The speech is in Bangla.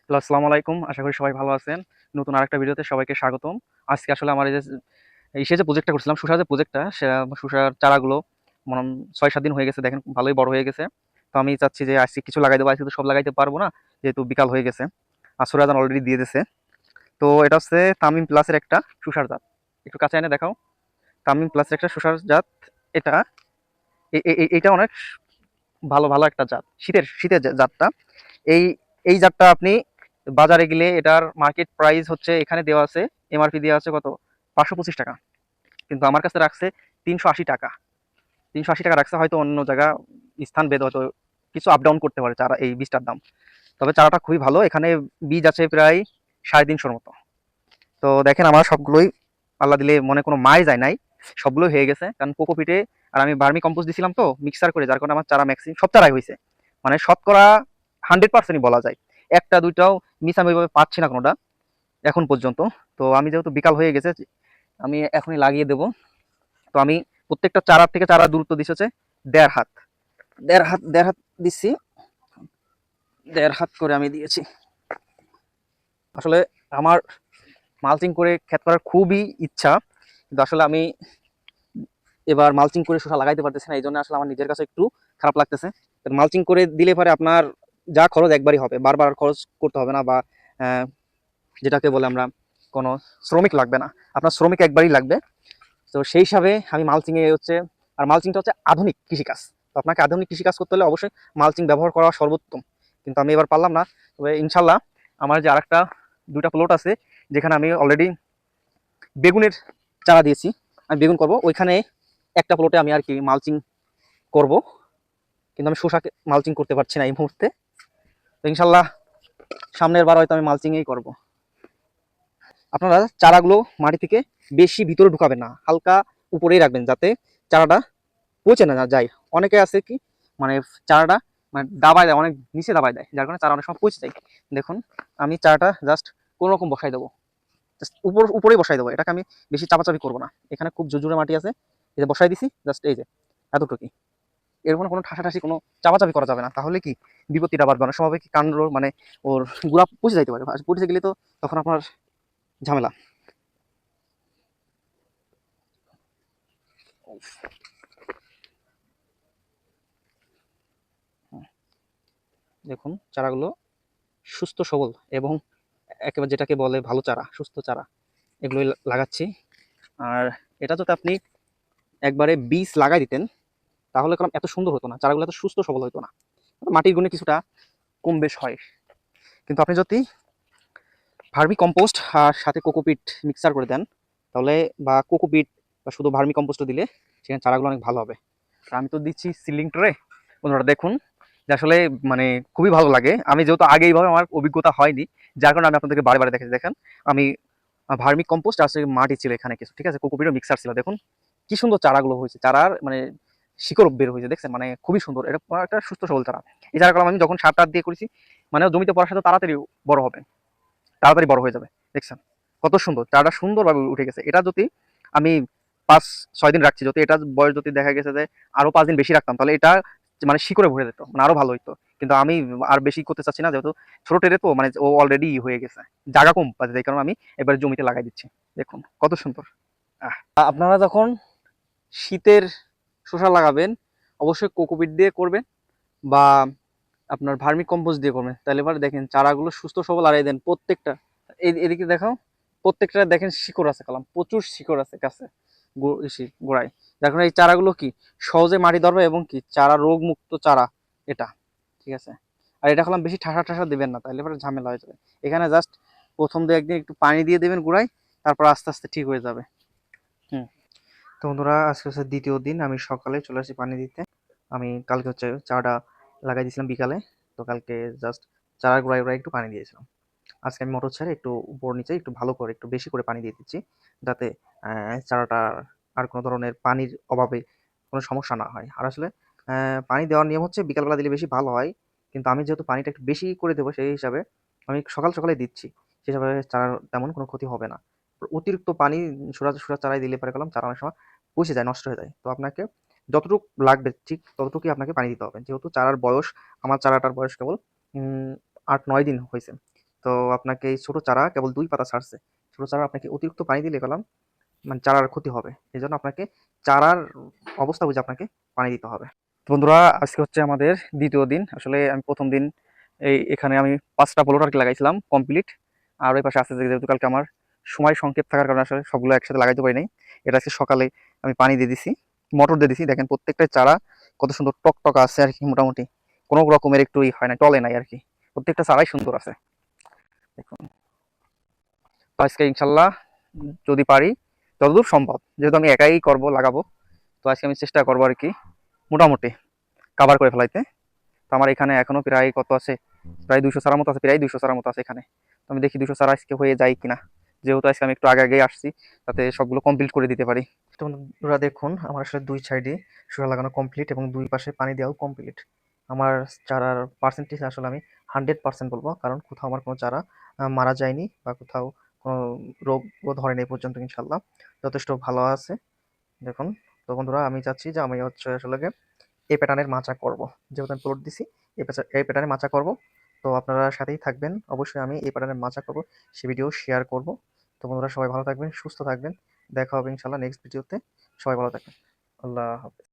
হ্যালো, আসসালামু আলাইকুম। আশা করি সবাই ভালো আছেন। নতুন আরেকটা ভিডিওতে সবাইকে স্বাগতম। আজকে আসলে আমার এই যে প্রজেক্টটা করছিলাম, শসার যে প্রজেক্টটা, শসার চারাগুলো মনে ৬-৭ দিন হয়ে গেছে। দেখেন ভালোই বড় হয়ে গেছে। তো আমি চাচ্ছি যে আজকে কিছু লাগাই দেবো। আজকে তো সব লাগাইতে পারবো না, যেহেতু বিকাল হয়ে গেছে। আসর আজান অলরেডি দিয়ে দিছে। তো এটা হচ্ছে তামিম প্লাসের একটা শসার জাত। একটু কাছে এনে দেখাও। তামিম প্লাসের একটা শসার জাত। এটা এইটা অনেক ভালো ভালো একটা জাত, শীতের শীতের জাতটা। এই এই জাতটা আপনি বাজারে গেলে এটার মার্কেট প্রাইস হচ্ছে, এখানে দেওয়া আছে এমআরপি দেওয়া আছে কত, 525 টাকা। কিন্তু আমার কাছে রাখছে 380 টাকা। 380 টাকা রাখছে। হয়তো অন্য জায়গা স্থান ভেদ হয়তো কিছু আপ ডাউন করতে পারে চারা, এই বীজটার দাম। তবে চারাটা খুবই ভালো। এখানে বীজ আছে প্রায় 350 মতো। তো দেখেন আমার সবগুলোই আল্লাহ দিলে মনে কোনো মায় যায় নাই, সবগুলোই হয়ে গেছে। কারণ কোকোপিটে আর আমি ভার্মি কম্পোস্ট দিছিলাম তো মিক্সার করে, যার কারণে আমার চারা ম্যাক্সিমাম সব চারাই হয়েছে। মানে শতকরা 100%ই বলা যায়। একটা দুইটাও মিস আমি ওইভাবে পাচ্ছি না কোনোটা এখন পর্যন্ত। তো আমি যেহেতু বিকাল হয়ে গেছে, আমি এখনই লাগিয়ে দেব। তো আমি প্রত্যেকটা চারা থেকে চারা দূরত্ব দিচ্ছে হচ্ছে 1.5 হাত। 1.5 হাত 1.5 হাত দিচ্ছি। 1.5 হাত করে আমি দিয়েছি। আসলে আমার মালচিং করে ক্ষেত করার খুবই ইচ্ছা, কিন্তু আসলে আমি এবার মালচিং করে শসা লাগাইতে পারতেছি না। এই জন্য আসলে আমার নিজের কাছে একটু খারাপ লাগতেছে। মালচিং করে দিলে পরে আপনার যা খরচ একবারই হবে, বারবার খরচ করতে হবে না। বা আহ, যেটাকে বলে আমরা কোনো শ্রমিক লাগবে না, আপনার শ্রমিক একবারই লাগবে। তো সেই হিসাবে আমি মালচিং এ হচ্ছে, আর মালচিংটা হচ্ছে আধুনিক কৃষিকাজ। তো আপনাকে আধুনিক কৃষিকাজ করতে হলে অবশ্যই মালচিং ব্যবহার করা সর্বোত্তম। কিন্তু আমি এবার পারলাম না। তবে ইনশাল্লাহ আমার যে আরেকটা দুইটা প্লট আছে, যেখানে আমি অলরেডি বেগুনের চারা দিয়েছি, আমি বেগুন করব ওইখানে একটা প্লটে আমি আর কি মালচিং করব। কিন্তু আমি শসাকে মালচিং করতে পারছি না এই মুহূর্তে। তো ইনশাল্লাহ সামনের বার হয়তো আমি মালচিংই করব। আপনারা চারাগুলো মাটি থেকে বেশি ভিতরে ঢুকাবেন না, হালকা উপরেই রাখবেন, যাতে চারাটা পচে না যায়। অনেকে আছে কি, মানে চারাটা মানে দাবায় দেয়, অনেক নিচে দাবায় দেয়, যার কারণে চারা অনেক সময় পচে যায়। দেখুন আমি চারাটা জাস্ট কোনো রকম বসাই দেবো, জাস্ট উপরেই বসাই দেবো। এটাকে আমি বেশি চাপাচাপি করবো না। এখানে খুব জোরে মাটি আছে, এই যে বসাই দিছি জাস্ট, এই যে এতটুকুই। এর মানে কোনো ঠাসাঠাসি কোনো চাপাচাপি করা যাবে না, তাহলে কি বিপত্তিটা বাড়বে। অনেক সময় কি কাণ্ড মানে ওর গুড়া পচে যাইতে পারে, পচে গেলে তো তখন আপনার ঝামেলা। দেখুন চারাগুলো সুস্থ সবল এবং একেবারে যেটাকে বলে ভালো চারা, সুস্থ চারা, এগুলোই লাগাচ্ছি। আর এটা যদি আপনি একবারে বীজ লাগাই দিতেন, তাহলে কারণ এত সুন্দর হতো না, চারাগুলো এত সুস্থ সবল হতো না। মাটির গুণে কিছুটা কম বেশ হয়। কিন্তু আপনি যদি ভার্মি কম্পোস্ট আর সাথে কোকোপিট মিক্সার করে দেন, তাহলে বা কোকোপিট বা শুধু ভার্মি কম্পোস্ট দিলে সেখানে চারাগুলো অনেক ভালো হবে। আর আমি তো দিচ্ছি সিলিং ট্রে। বন্ধুরা দেখুন যে আসলে মানে খুবই ভালো লাগে। আমি যেহেতু আগে এইভাবে আমার অভিজ্ঞতা হয়নি, যার কারণে আমি আপনাদেরকে বারে বারে দেখেছি। দেখেন আমি ভার্মি কম্পোস্ট আর মাটি ছিল এখানে কিছু, ঠিক আছে, কোকোপিটও মিক্সার ছিল। দেখুন কি সুন্দর চারাগুলো হয়েছে, চারার মানে শিকড় বের হয়েছে, দেখছেন মানে খুবই সুন্দর। এটা একটা সুস্থ সবল চারা। এই চারাগুলো আমি যখন সার টার দিয়ে করেছি, মানে জমিতে পড়ার সাথে তাড়াতাড়ি বড় হবে, তাড়াতাড়ি বড় হয়ে যাবে। দেখছেন কত সুন্দর চারাটা সুন্দরভাবে উঠে গেছে। এটা যদি আমি 5-6 দিন রাখছি, যদি এটা বয়স যদি দেখা গেছে যে আরো 5 দিন বেশি রাখতাম, তাহলে এটা মানে শিকড়ে ভরে যেত, মানে আরো ভালো হইতো। কিন্তু আমি আর বেশি করতে চাচ্ছি না, যেহেতু ছোট টেরে তো মানে ও অলরেডি হয়ে গেছে, জায়গা কম পাচ্ছে, এই কারণে আমি এবার জমিতে লাগাই দিচ্ছি। দেখুন কত সুন্দর। আপনারা যখন শীতের শসা লাগাবেন, অবশ্যই কোকোপিট দিয়ে করবেন বা আপনার ভার্মি কম্পোস্ট দিয়ে করবেন। তাহলে এবার দেখেন চারাগুলো সুস্থ সবল। আর এই দেন প্রত্যেকটা, এদিকে দেখাও, প্রত্যেকটা দেখেন শিকড় আছে, কালাম প্রচুর শিকড় আছে গাছে, গোড়ায়। যার কারণে এই চারাগুলো কি সহজে মাটি ধরবে এবং কি চারা রোগ মুক্ত চারা এটা, ঠিক আছে। আর এটা কলাম বেশি ঠাসা ঠাসা দেবেন না, তাহলে এবার ঝামেলা হয়ে যাবে। এখানে জাস্ট প্রথম 2-1 দিন একটু পানি দিয়ে দেবেন গোড়ায়, তারপর আস্তে আস্তে ঠিক হয়ে যাবে। হুম। তো বন্ধুরা আজকে হচ্ছে দ্বিতীয় দিন, আমি সকালে চলে আসছি পানি দিতে। আমি কালকে হচ্ছে চারাটা লাগাই দিয়েছিলাম বিকালে। তো কালকে জাস্ট চারার গোড়ায় গোড়ায় একটু পানি দিয়েছিলাম। আজকে আমি মোটর ছেড়ে একটু উপর নিচে একটু ভালো করে একটু বেশি করে পানি দিয়ে দিচ্ছি, যাতে চারাটা আর কোনো ধরনের পানির অভাবে কোনো সমস্যা না হয়। আর আসলে পানি দেওয়ার নিয়ম হচ্ছে বিকালবেলা দিলে বেশি ভালো হয়। কিন্তু আমি যেহেতু পানিটা একটু বেশি করে দেবো, সেই হিসাবে আমি সকাল সকালে দিচ্ছি। সেই হিসাবে চারার তেমন কোনো ক্ষতি হবে না। অতিরিক্ত পানি সোজা সোজা চারায় দিলে পরে গেলাম চারা অনেক সময় পচে যায়, নষ্ট হয়ে যায়। তো আপনাকে যতটুকু লাগবে ঠিক ততটুকুই আপনাকে পানি দিতে হবে। যেহেতু চারার বয়স, আমার চারাটার বয়স কেবল 8-9 দিন হয়েছে। তো আপনাকে এই ছোট চারা কেবল 2 পাতা ছাড়ছে। ছোট চারা আপনাকে অতিরিক্ত পানি দিলে কলাম মানে চারার ক্ষতি হবে। এজন্য আপনাকে চারার অবস্থা বুঝে আপনাকে পানি দিতে হবে। তো বন্ধুরা, আজকে হচ্ছে আমাদের ২য় দিন। আসলে আমি ১ম দিন এখানে আমি ৫টা প্লট আরকি লাগাইছিলাম কমপ্লিট। আর ওই পাশে আছে যেহেতু কালকে আমার সময় সংক্ষেপ থাকার কারণে আসলে সবগুলো একসাথে লাগাইতে পারি নাই। এটা আজকে সকালে আমি পানি দিয়ে দিছি, মোটর দিয়ে দিছি। দেখেন প্রত্যেকটা চারা কত সুন্দর টকটকা আছে আরকি, মোটামুটি কোনো রকমের একটু হয় নাই, টলে নাই আরকি। প্রত্যেকটা চারাই সুন্দর আছে। দেখুন। তো আজকে ইনশাল্লাহ যদি পারি যতদূর সম্ভব, যেহেতু আমি একাই করব লাগাবো, তো আজকে আমি চেষ্টা করবো আর কি মোটামুটি কাভার করে ফেলাইতে। তো আমার এখানে এখনো প্রায় কত আছে, প্রায় 200 চারার মতো আছে, প্রায় 200 চারার মতো আছে এখানে। তো আমি দেখি 200 চারা আজকে হয়ে যায় কিনা, যেহেতু আজকে আমি একটু আগে আগে আসছি, তাতে সবগুলো কমপ্লিট করে দিতে পারি। তো বন্ধুরা দেখুন, আমার আসলে 2 সাইডে শসা লাগানো কমপ্লিট এবং 2 পাশে পানি দেওয়াও কমপ্লিট। আমার চারার পার্সেন্টেজ আসলে আমি 100% বলবো, কারণ কোথাও আমার কোনো চারা মারা যায়নি বা কোথাও কোনো রোগও ধরেনি এই পর্যন্ত। ইনশাল্লাহ যথেষ্ট ভালো আছে। দেখুন। তো বন্ধুরা, আমি চাচ্ছি যে আমি হচ্ছে আসলে এই প্যাটার্নের মাচা করব। যেহেতু আমি প্লট দিছি, এই প্যাটার্নের মাচা করব। তো আপনারা সাথেই থাকবেন, অবশ্যই আমি এই প্যাটার্নের মাচা করব, সে ভিডিও শেয়ার করব। তো বন্ধুরা, সবাই ভালো থাকবেন, সুস্থ থাকবেন। দেখা হবে ইনশাল্লাহ নেক্সট ভিডিওতে। সবাই ভালো থাকবেন। আল্লাহ হাফেজ।